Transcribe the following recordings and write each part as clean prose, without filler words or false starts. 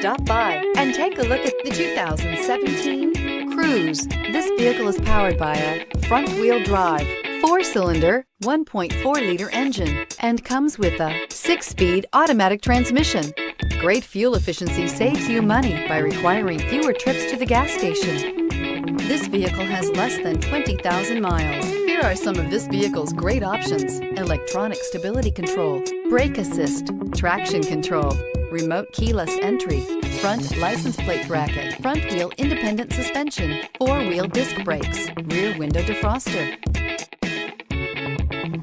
Stop by and take a look at the 2017 Cruze. This vehicle is powered by a front-wheel drive, 4-cylinder, 1.4-liter engine and comes with a 6-speed automatic transmission. Great fuel efficiency saves you money by requiring fewer trips to the gas station. This vehicle has less than 20,000 miles. Here are some of this vehicle's great options: electronic stability control, brake assist, traction control, remote keyless entry, front license plate bracket, front wheel independent suspension, 4-wheel disc brakes, rear window defroster.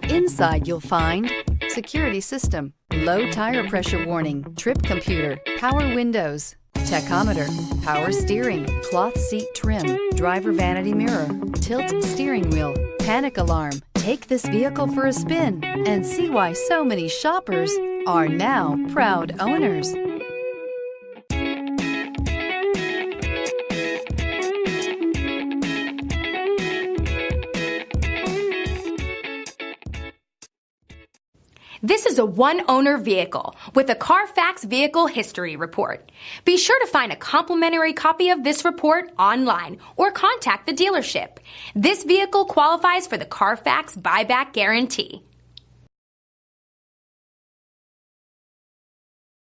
Inside you'll find security system, low tire pressure warning, trip computer, power windows, tachometer, power steering, cloth seat trim, driver vanity mirror, tilt steering wheel, panic alarm. Take this vehicle for a spin and see why so many shoppers are now proud owners. This is a one-owner vehicle with a Carfax Vehicle History Report. Be sure to find a complimentary copy of this report online or contact the dealership. This vehicle qualifies for the Carfax Buyback Guarantee.